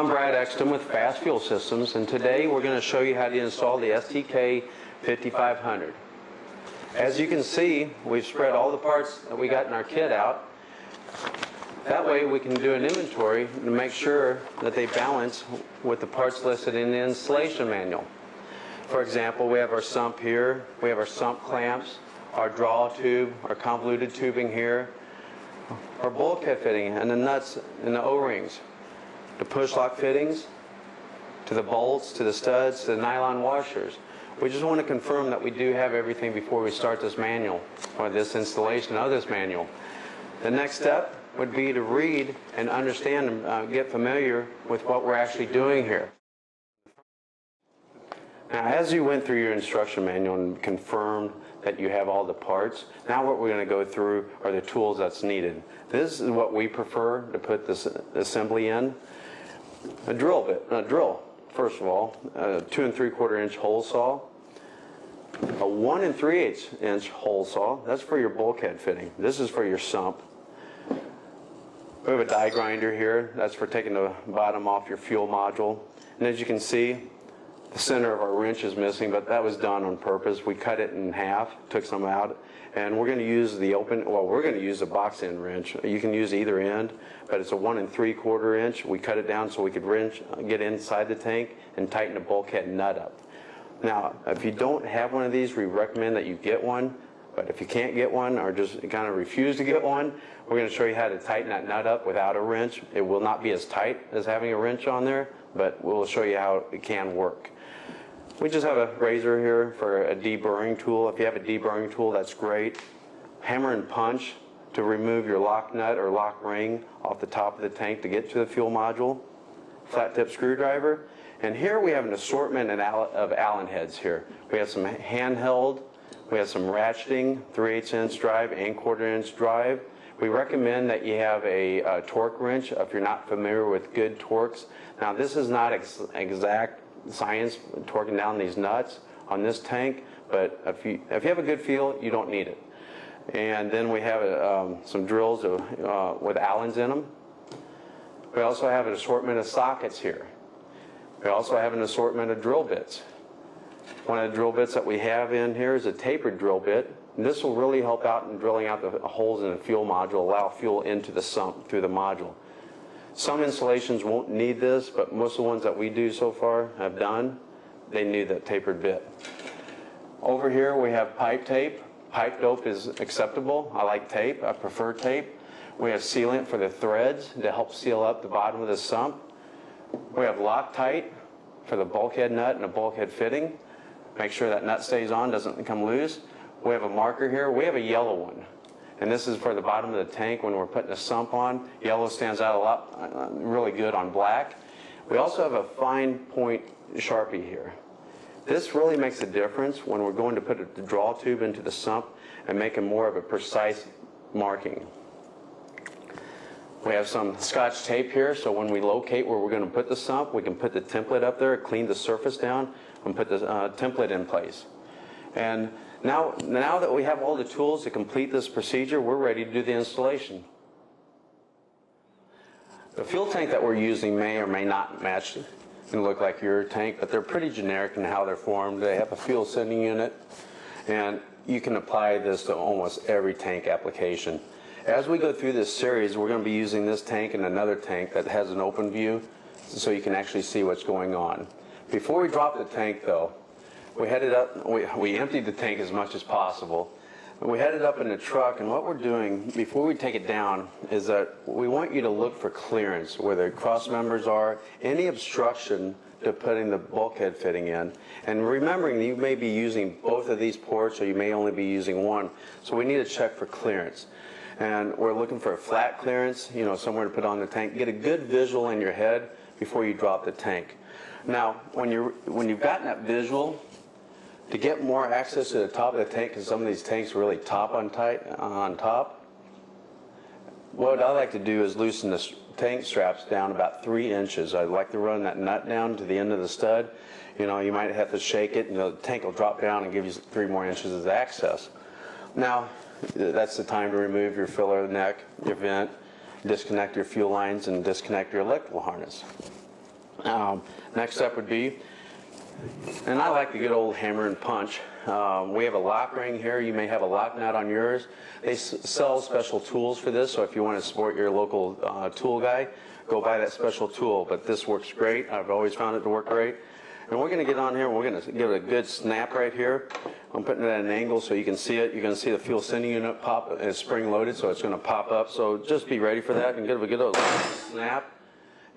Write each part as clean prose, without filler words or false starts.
I'm Brad Exton with Fast Fuel Systems, and today we're going to show you how to install the STK 5500. As you can see, we've spread all the parts that we got in our kit out. That way we can do an inventory to make sure that they balance with the parts listed in the installation manual. For example, we have our sump here, we have our sump clamps, our draw tube, our convoluted tubing here, our bulkhead fitting, and the nuts and the O-rings, the push lock fittings, to the bolts, to the studs, to the nylon washers. We just want to confirm that we do have everything before we start this manual, or this installation of this manual. The next step would be to read and understand and get familiar with what we're actually doing here. Now, as you went through your instruction manual and confirmed that you have all the parts, now what we're going to go through are the tools that's needed. This is what we prefer to put this assembly in. A drill, first of all, a 2 3/4 inch hole saw, a 1 3/8 inch hole saw. That's for your bulkhead fitting. This is for your sump. We have a die grinder here. That's for taking the bottom off your fuel module. And as you can see, the center of our wrench is missing, but that was done on purpose. We cut it in half, took some out, and we're going to use we're going to use a box end wrench. You can use either end, but it's a 1 3/4 inch. We cut it down so we could get inside the tank and tighten the bulkhead nut up. Now, if you don't have one of these, we recommend that you get one, but if you can't get one or just kind of refuse to get one, we're going to show you how to tighten that nut up without a wrench. It will not be as tight as having a wrench on there, but we'll show you how it can work. We just have a razor here for a deburring tool. If you have a deburring tool, that's great. Hammer and punch to remove your lock nut or lock ring off the top of the tank to get to the fuel module. Flat tip screwdriver. And here we have an assortment of Allen heads here. We have some handheld, we have some ratcheting, 3/8 inch drive and 1/4 inch drive. We recommend that you have a torque wrench if you're not familiar with good torques. Now, this is not exact science torquing down these nuts on this tank, but if you have a good feel, you don't need it. And then we have some drills with Allens in them. We also have an assortment of sockets here. We also have an assortment of drill bits. One of the drill bits that we have in here is a tapered drill bit. And this will really help out in drilling out the holes in the fuel module, allow fuel into the sump through the module. Some installations won't need this, but most of the ones that we do so far have done, they need that tapered bit. Over here we have pipe tape. Pipe dope is acceptable. I like tape. I prefer tape. We have sealant for the threads to help seal up the bottom of the sump. We have Loctite for the bulkhead nut and the bulkhead fitting. Make sure that nut stays on, doesn't come loose. We have a marker here. We have a yellow one. And this is for the bottom of the tank when we're putting a sump on. Yellow stands out a lot, really good on black. We also have a fine point Sharpie here. This really makes a difference when we're going to put the draw tube into the sump and making more of a precise marking. We have some Scotch tape here, so when we locate where we're going to put the sump, we can put the template up there, clean the surface down, and put the template in place. And now that we have all the tools to complete this procedure, we're ready to do the installation. The fuel tank that we're using may or may not match and look like your tank, but they're pretty generic in how they're formed. They have a fuel sending unit, and you can apply this to almost every tank application. As we go through this series, we're going to be using this tank and another tank that has an open view so you can actually see what's going on. Before we drop the tank, though, we emptied the tank as much as possible. We had it up in the truck, and what we're doing before we take it down is that we want you to look for clearance, where the cross members are, any obstruction to putting the bulkhead fitting in. And remembering that you may be using both of these ports, or you may only be using one, so we need to check for clearance. And we're looking for a flat clearance, somewhere to put on the tank. Get a good visual in your head before you drop the tank. Now, when you've gotten that visual, to get more access to the top of the tank, because some of these tanks really top on top, what I like to do is loosen the tank straps down about 3 inches. I like to run that nut down to the end of the stud. You might have to shake it, and the tank will drop down and give you 3 more inches of access. Now, that's the time to remove your filler neck, your vent, disconnect your fuel lines, and disconnect your electrical harness. Next step would be, and I like the good old hammer and punch. We have a lock ring here. You may have a lock nut on yours. They sell special tools for this, so if you want to support your local tool guy, go buy that special tool. But this works great. I've always found it to work great. And we're going to get on here and we're going to give it a good snap right here. I'm putting it at an angle so you can see it. You're going to see the fuel sending unit pop. It's spring loaded, so it's going to pop up. So just be ready for that and give it a good old snap.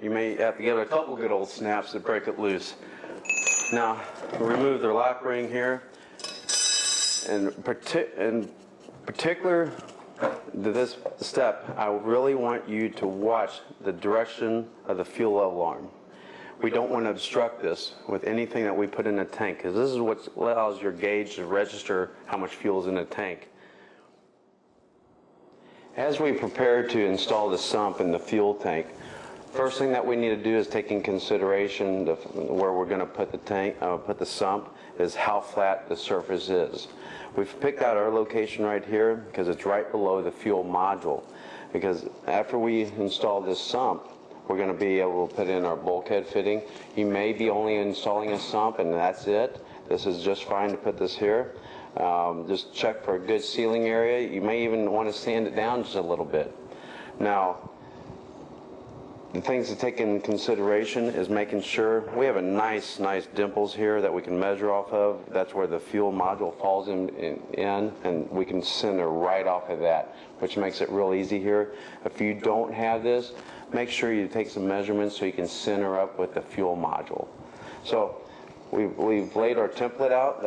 You may have to give it a couple good old snaps to break it loose. Now, remove the lock ring here. In particular to this step, I really want you to watch the direction of the fuel level arm. We don't want to obstruct this with anything that we put in the tank, because this is what allows your gauge to register how much fuel is in the tank. As we prepare to install the sump in the fuel tank, first thing that we need to do is take in consideration where we're going to put the sump is how flat the surface is. We've picked out our location right here because it's right below the fuel module. Because after we install this sump, we're going to be able to put in our bulkhead fitting. You may be only installing a sump and that's it. This is just fine to put this here. Just check for a good sealing area. You may even want to sand it down just a little bit. Now, the things to take in consideration is making sure we have a nice dimples here that we can measure off of. That's where the fuel module falls in and we can center right off of that, which makes it real easy here. If you don't have this, make sure you take some measurements so you can center up with the fuel module. So we've laid our template out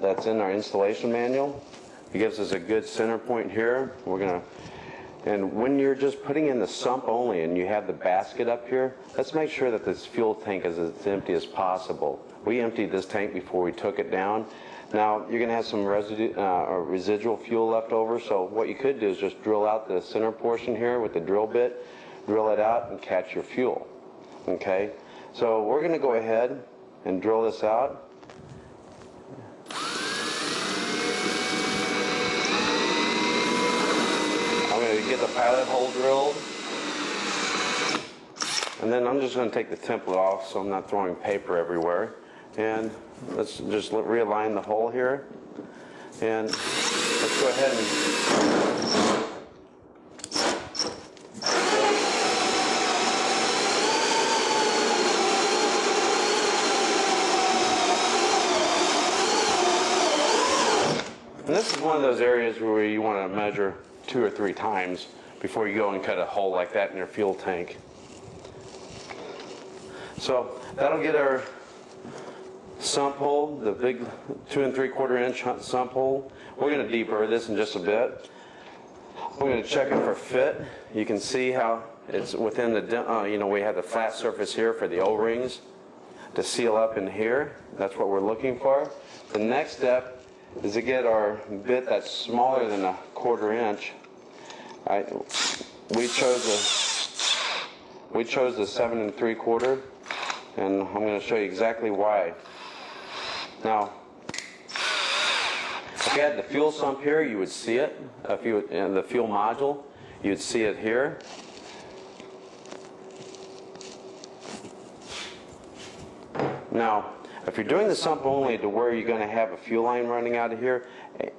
that's in our installation manual. It gives us a good center point here. And when you're just putting in the sump only and you have the basket up here, let's make sure that this fuel tank is as empty as possible. We emptied this tank before we took it down. Now, you're going to have some residual fuel left over, so what you could do is just drill out the center portion here with the drill bit, drill it out, and catch your fuel. Okay? So we're going to go ahead and drill this out. I'm going to get the pilot hole drilled, and then I'm just going to take the template off so I'm not throwing paper everywhere. And let's just realign the hole here, and let's go ahead and this is one of those areas where you want to measure 2 or 3 times before you go and cut a hole like that in your fuel tank. So that'll get our sump hole, the big 2 3/4 inch sump hole. We're going to deburr this in just a bit. We're going to check it for fit. You can see how it's within the, we have the flat surface here for the O-rings to seal up in here. That's what we're looking for. The next step is to get our bit that's smaller than a 1/4 inch. We chose the 7 3/4, and I'm going to show you exactly why. Now, if you had the fuel sump here, you would see it. If you in the fuel module, you'd see it here. Now, if you're doing the sump only to where you're going to have a fuel line running out of here,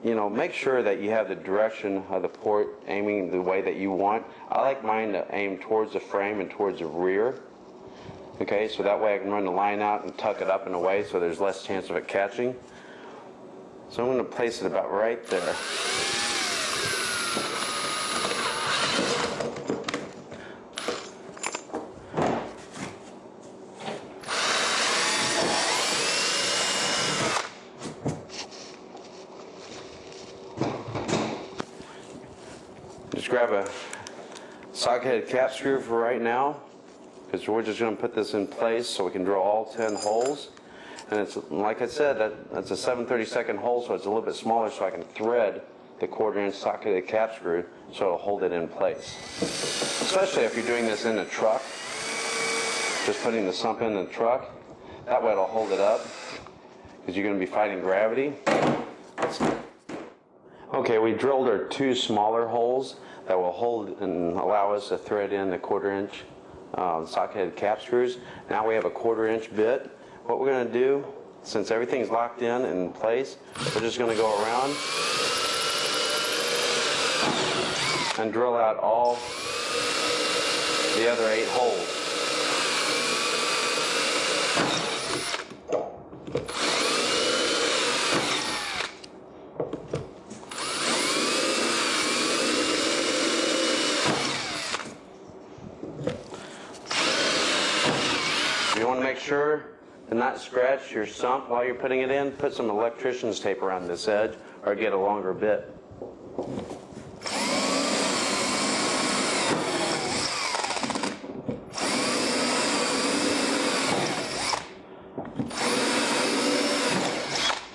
make sure that you have the direction of the port aiming the way that you want. I like mine to aim towards the frame and towards the rear. Okay, so that way I can run the line out and tuck it up in a way so there's less chance of it catching. So I'm going to place it about right there. Just grab a socket cap screw for right now, because we're just going to put this in place so we can drill all 10 holes. And it's, like I said, that's a 7/32 hole, so it's a little bit smaller, so I can thread the 1/4 inch socketed cap screw so it'll hold it in place. Especially if you're doing this in a truck, just putting the sump in the truck, that way it'll hold it up, because you're going to be fighting gravity. Okay, we drilled our 2 smaller holes that will hold and allow us to thread in the 1/4 inch socket cap screws. Now we have a 1/4 inch bit. What we're going to do, since everything's locked in place, we're just going to go around and drill out all the other 8 holes. You want to make sure to not scratch your sump while you're putting it in. Put some electrician's tape around this edge or get a longer bit.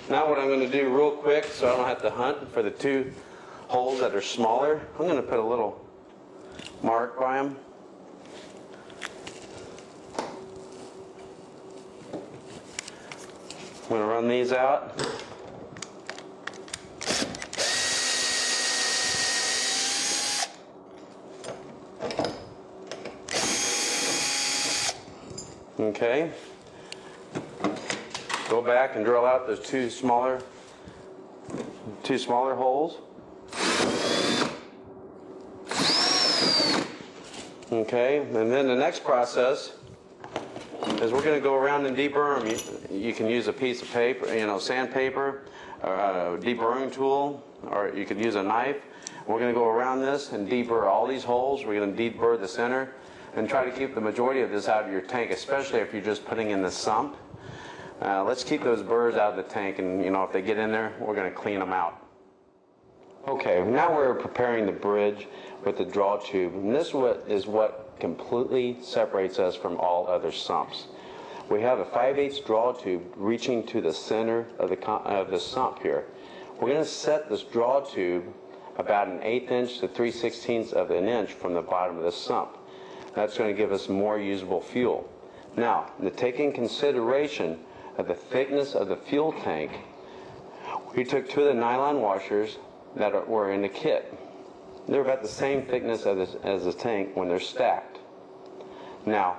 Now what I'm going to do real quick, so I don't have to hunt for the 2 holes that are smaller, I'm going to put a little mark by them. I'm going to run these out. Okay. Go back and drill out those 2 smaller holes. Okay, and then the next process is we're going to go around and deburr them. You can use a piece of paper, sandpaper, or a deburring tool, or you could use a knife. We're going to go around this and deburr all these holes. We're going to deburr the center and try to keep the majority of this out of your tank, especially if you're just putting in the sump. Let's keep those burrs out of the tank, and if they get in there, we're going to clean them out. Okay, now we're preparing the bridge with the draw tube, and this is what completely separates us from all other sumps. We have a 5/8 draw tube reaching to the center of the sump here. We're going to set this draw tube about an 1/8 inch to 3/16 of an inch from the bottom of the sump. That's going to give us more usable fuel. Now, to take in consideration of the thickness of the fuel tank, we took 2 of the nylon washers that were in the kit. They're about the same thickness as the tank when they're stacked. Now,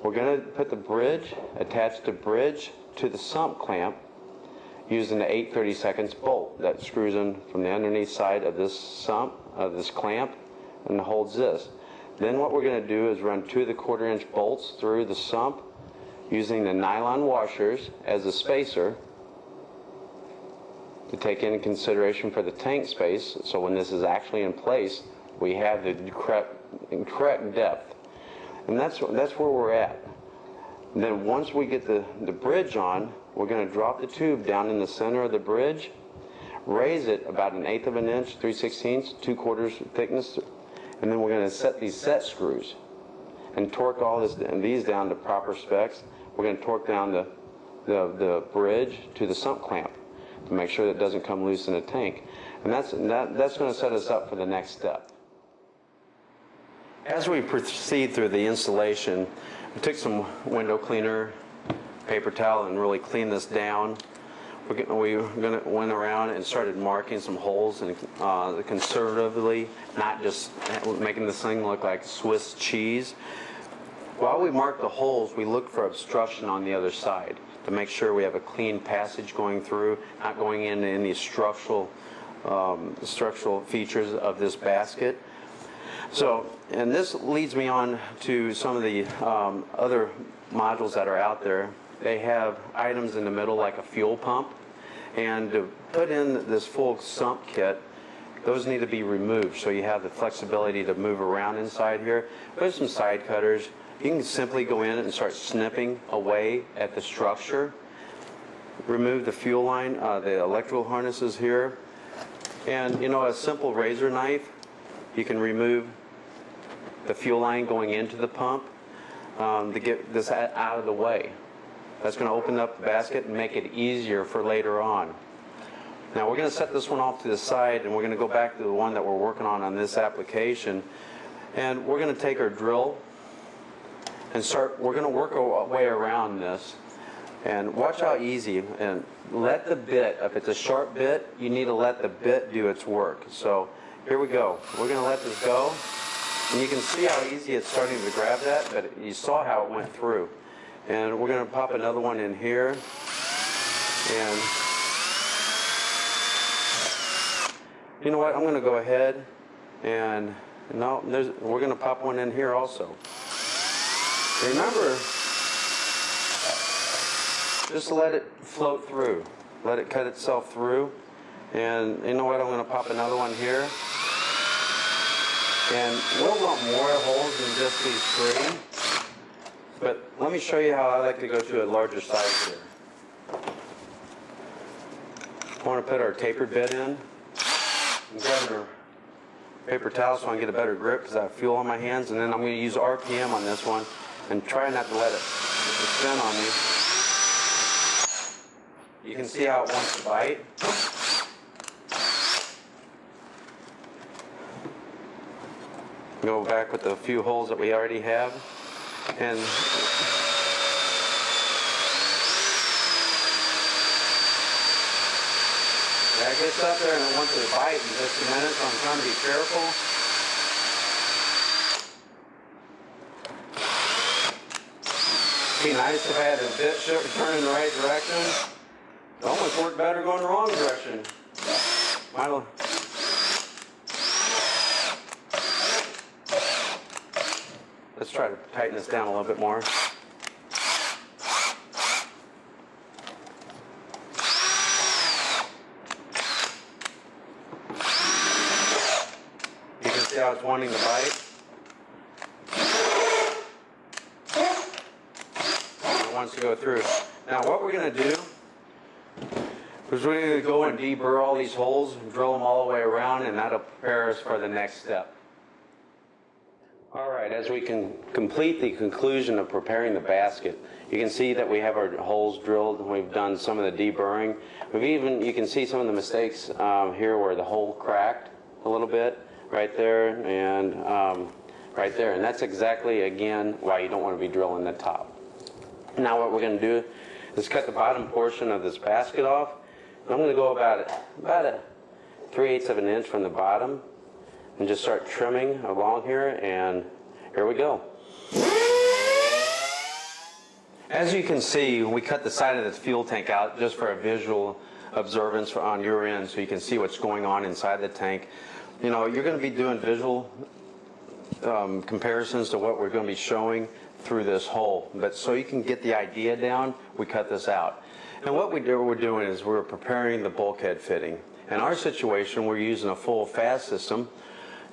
we're going to put the bridge, attach the bridge to the sump clamp using the 8/32 bolt that screws in from the underneath side of this sump, of this clamp, and holds this. Then what we're going to do is run 2 of the 1/4 inch bolts through the sump using the nylon washers as a spacer to take into consideration for the tank space, so when this is actually in place, we have the correct depth. And that's where we're at. And then once we get the bridge on, we're going to drop the tube down in the center of the bridge, raise it about an 1/8 of an inch, 3/16, 2/4 thickness, and then we're going to set these set screws and torque all these down to proper specs. We're going to torque down the bridge to the sump clamp to make sure that it doesn't come loose in the tank. And that's going to set us up for the next step. As we proceed through the installation, we took some window cleaner, paper towel, and really cleaned this down. We went around and started marking some holes, and conservatively, not just making this thing look like Swiss cheese. While we marked the holes, we looked for obstruction on the other side to make sure we have a clean passage going through, not going into any structural features of this basket. So, and this leads me on to some of the other modules that are out there. They have items in the middle like a fuel pump, and to put in this full sump kit, those need to be removed so you have the flexibility to move around inside here. There's some side cutters. You can simply go in and start snipping away at the structure. Remove the fuel line, the electrical harnesses here, and a simple razor knife, you can remove the fuel line going into the pump to get this out of the way. That's going to open up the basket and make it easier for later on. Now we're going to set this one off to the side, and we're going to go back to the one that we're working on this application, and we're going to take our drill and we're going to work our way around this. And watch how easy, and let the bit, if it's a sharp bit, you need to let the bit do its work. So here we go. We're going to let this go. And you can see how easy it's starting to grab that, but you saw how it went through. And we're going to pop another one in here. And you know what? I'm going to go ahead and we're going to pop one in here also. Remember, just let it float through. Let it cut itself through. And you know what? I'm going to pop another one here. And we'll want more holes than just these 3. But let me show you how I like to go to a larger size here. I want to put our tapered bit in. I'm grabbing our paper towel so I can get a better grip because I have fuel on my hands. And then I'm going to use RPM on this one and try not to let it spin on me. You can see how it wants to bite. Go back with the few holes that we already have. And that gets up there and it wants to bite in just a minute, so I'm trying to be careful. It'd be nice if I had a bit turn in the right direction. It almost worked better going the wrong direction. Let's try to tighten this down a little bit more. You can see how it's wanting to bite. And it wants to go through. Now what we're going to do is we're going to go and deburr all these holes and drill them all the way around, and that'll prepare us for the next step. All right, as we can complete the conclusion of preparing the basket, you can see that we have our holes drilled and we've done some of the deburring. You can see some of the mistakes here where the hole cracked a little bit right there and right there. And that's exactly, again, why you don't want to be drilling the top. Now what we're going to do is cut the bottom portion of this basket off. I'm going to go about a 3/8 of an inch from the bottom and just start trimming along here, and here we go. As you can see, we cut the side of this fuel tank out just for a visual observance on your end so you can see what's going on inside the tank. You know, you're going to be doing visual comparisons to what we're going to be showing through this hole, but so you can get the idea down, we cut this out. And what we're doing is we're preparing the bulkhead fitting. In our situation, we're using a full fast system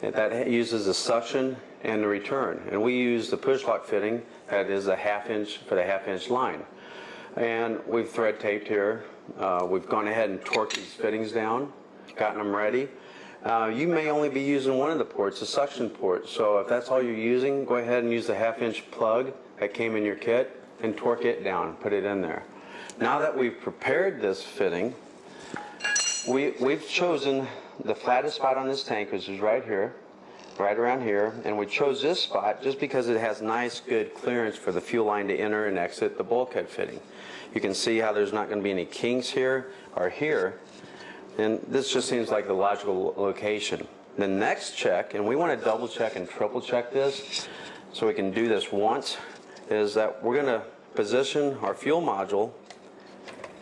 that uses the suction and the return. And we use the push lock fitting that is a 1/2 inch for the 1/2 inch line. And we've thread taped here. We've gone ahead and torqued these fittings down, gotten them ready. You may only be using one of the ports, the suction port. So if that's all you're using, go ahead and use the 1/2 inch plug that came in your kit and torque it down, put it in there. Now that we've prepared this fitting, we've chosen the flattest spot on this tank, which is right here, right around here, and we chose this spot just because it has nice, good clearance for the fuel line to enter and exit the bulkhead fitting. You can see how there's not going to be any kinks here or here, and this just seems like the logical location. The next check, and we want to double check and triple check this so we can do this once, is that we're going to position our fuel module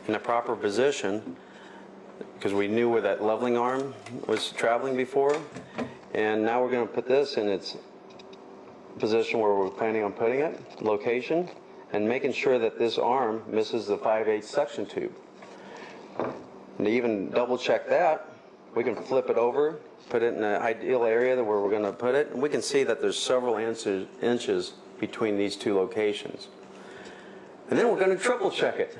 in the proper position, because we knew where that leveling arm was traveling before, and now we're going to put this in its position where we're planning on putting it, location, and making sure that this arm misses the 5/8 suction tube. And to even double check that, we can flip it over, put it in the ideal area where we're going to put it, and we can see that there's several inches between these two locations. And then we're going to triple check it.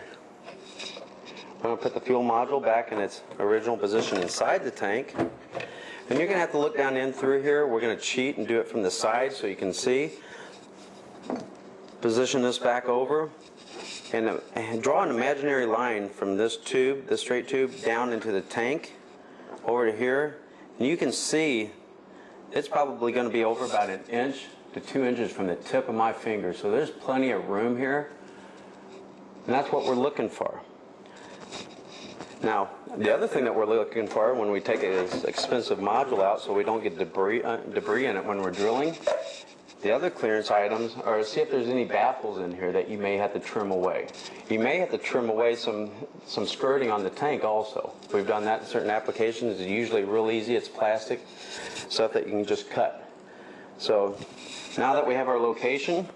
I'm going to put the fuel module back in its original position inside the tank. And you're going to have to look down in through here. We're going to cheat and do it from the side so you can see. Position this back over and draw an imaginary line from this tube, this straight tube, down into the tank over to here. And you can see it's probably going to be over about 1 inch to 2 inches from the tip of my finger. So there's plenty of room here. And that's what we're looking for. Now, the other thing that we're looking for when we take this expensive module out so we don't get debris in it when we're drilling, the other clearance items are see if there's any baffles in here that you may have to trim away. You may have to trim away some skirting on the tank also. We've done that in certain applications. It's usually real easy. It's plastic, stuff that you can just cut. So now that we have our location,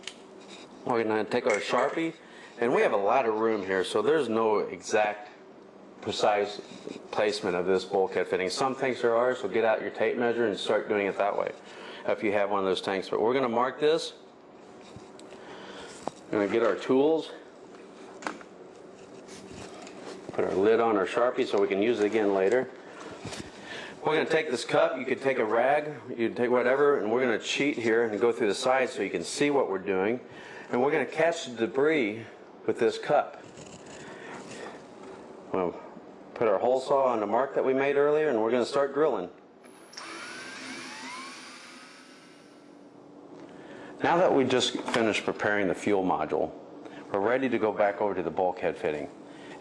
we're going to take our Sharpie, and we have a lot of room here, so there's no exact precise placement of this bulkhead fitting. Some tanks there are, so get out your tape measure and start doing it that way if you have one of those tanks. But we're going to mark this. We're going to get our tools, put our lid on our Sharpie so we can use it again later. We're going to take this cup. You could take a rag, you can take whatever, and we're going to cheat here and go through the sides so you can see what we're doing. And we're going to catch the debris with this cup. We'll put our hole saw on the mark that we made earlier, and we're going to start drilling. Now that we just finished preparing the fuel module, we're ready to go back over to the bulkhead fitting.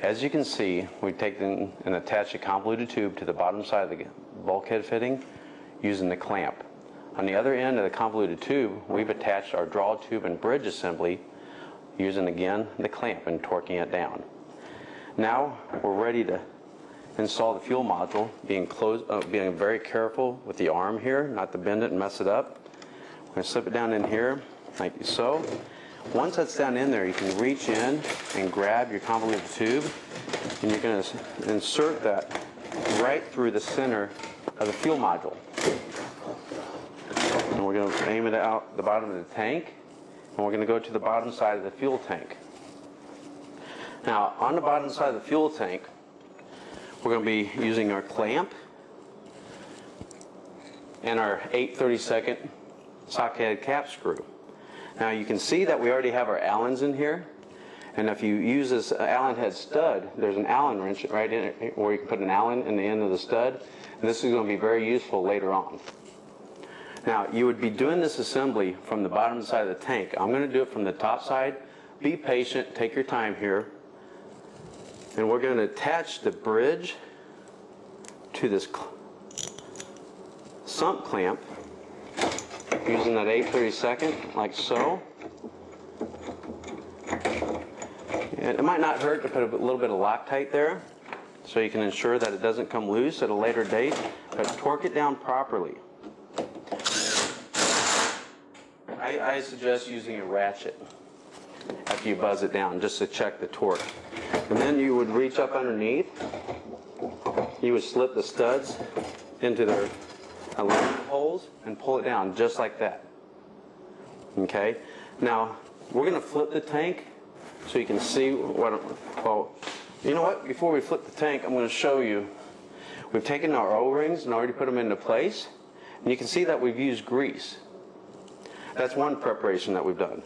As you can see, we've taken and attached a convoluted tube to the bottom side of the bulkhead fitting using the clamp. On the other end of the convoluted tube, we've attached our draw tube and bridge assembly using, again, the clamp and torquing it down. Now we're ready to install the fuel module, being very careful with the arm here, not to bend it and mess it up. We're going to slip it down in here, like so. Once that's down in there, you can reach in and grab your convoluted tube, and you're going to insert that right through the center of the fuel module. And we're going to aim it out the bottom of the tank, and we're going to go to the bottom side of the fuel tank. Now, on the bottom side of the fuel tank, we're going to be using our clamp and our 8/32 socket cap screw. Now you can see that we already have our Allens in here, and if you use this Allen head stud, there's an Allen wrench right in it where you can put an Allen in the end of the stud, and this is going to be very useful later on. Now you would be doing this assembly from the bottom side of the tank. I'm going to do it from the top side. Be patient, take your time here, and we're going to attach the bridge to this sump clamp using that 8/32 like so. And it might not hurt to put a little bit of Loctite there so you can ensure that it doesn't come loose at a later date, but torque it down properly. I suggest using a ratchet after you buzz it down just to check the torque. And then you would reach up underneath, you would slip the studs into their aluminum holes and pull it down just like that. Okay, now we're going to flip the tank so you can see what, well, you know what, before we flip the tank, I'm going to show you. We've taken our O-rings and already put them into place, and you can see that we've used grease. That's one preparation that we've done.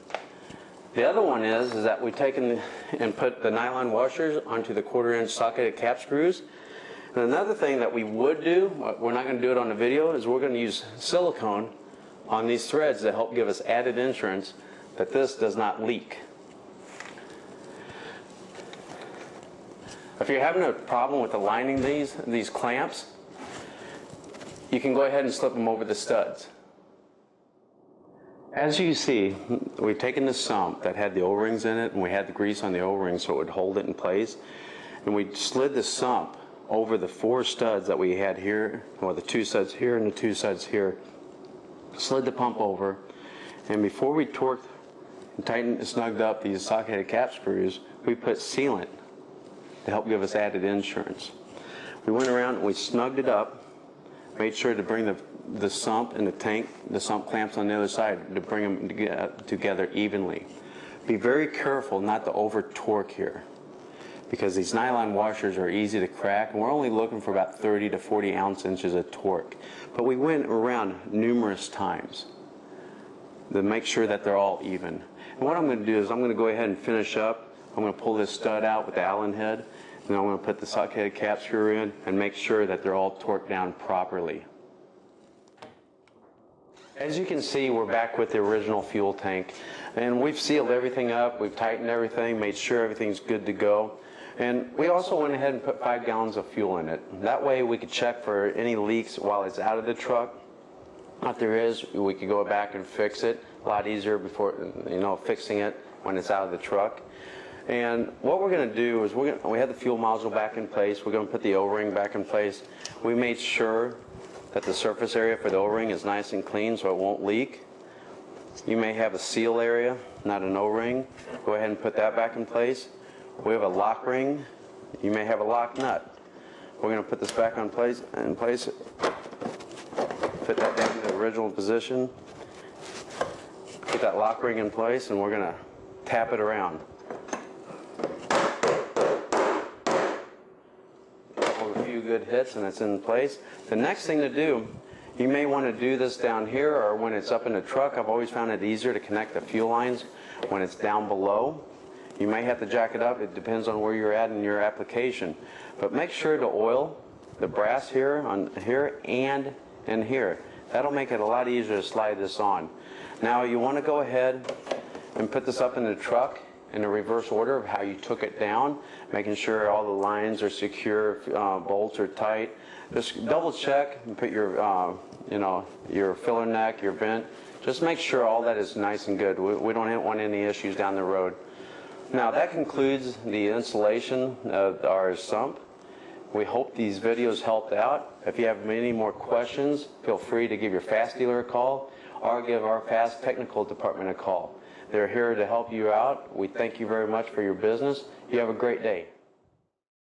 The other one is that we've taken and put the nylon washers onto the 1/4-inch socketed cap screws. And another thing that we would do, we're not going to do it on the video, is we're going to use silicone on these threads to help give us added insurance that this does not leak. If you're having a problem with aligning these clamps, you can go ahead and slip them over the studs. As you see, we've taken the sump that had the O-rings in it, and we had the grease on the O-rings so it would hold it in place, and we slid the sump over the 4 studs that we had here, well, the 2 studs here and the 2 studs here, slid the pump over, and before we torqued and tightened and snugged up these socketed cap screws, we put sealant to help give us added insurance. We went around and we snugged it up, made sure to bring the sump and the tank, the sump clamps on the other side, to bring them together evenly. Be very careful not to over torque here, because these nylon washers are easy to crack, and we're only looking for about 30 to 40 ounce-inches of torque. But we went around numerous times to make sure that they're all even. And what I'm going to do is I'm going to go ahead and finish up. I'm going to pull this stud out with the Allen head, and I'm going to put the socket cap screw in and make sure that they're all torqued down properly. As you can see, we're back with the original fuel tank, and we've sealed everything up, we've tightened everything, made sure everything's good to go. And we also went ahead and put 5 gallons of fuel in it. That way we could check for any leaks while it's out of the truck. If there is, we could go back and fix it. A lot easier before, fixing it when it's out of the truck. And what we're going to do is we have the fuel nozzle back in place. We're going to put the O-ring back in place. We made sure that the surface area for the O-ring is nice and clean so it won't leak. You may have a seal area, not an O-ring. Go ahead and put that back in place. We have a lock ring. You may have a lock nut. We're going to put this back in place. Put that down to the original position. Get that lock ring in place, and we're going to tap it around. A few good hits, and it's in place. The next thing to do, you may want to do this down here, or when it's up in the truck. I've always found it easier to connect the fuel lines when it's down below. You may have to jack it up. It depends on where you're at in your application. But make sure to oil the brass here, on here, and in here. That'll make it a lot easier to slide this on. Now you want to go ahead and put this up in the truck in the reverse order of how you took it down, making sure all the lines are secure, bolts are tight. Just double check and put your, your filler neck, your vent. Just make sure all that is nice and good. We don't want any issues down the road. Now that concludes the installation of our sump. We hope these videos helped out. If you have any more questions, feel free to give your Fast dealer a call or give our Fast technical department a call. They're here to help you out. We thank you very much for your business. You have a great day.